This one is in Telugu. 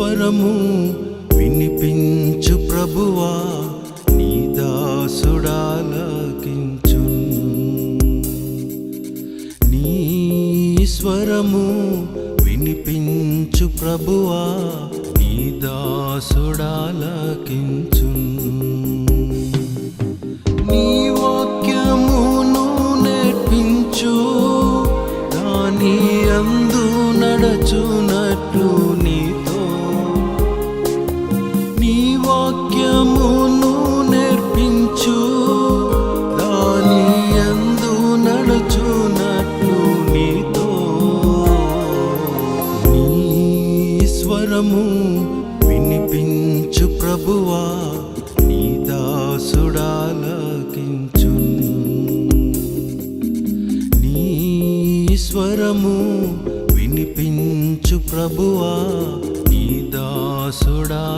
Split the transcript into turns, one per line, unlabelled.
స్వరము వినిపించు ప్రభువా, నీ దాసుడాలకించును. నీ స్వరము వినిపించు ప్రభువా, నీ దాసుడాలకించును. నీ వాక్యమును నేర్పించు, దాని యందు నడచునట్లు నీతో. నీ వాక్యమును నేర్పించు, దాని యందు నడచునట్లు నీతో. నీ స్వరము వినిపించు ప్రభువా, నీ దాసుడాలకించును. నీ స్వరము వినిపించు ప్రభువా, నీ దాసుడాలకించును.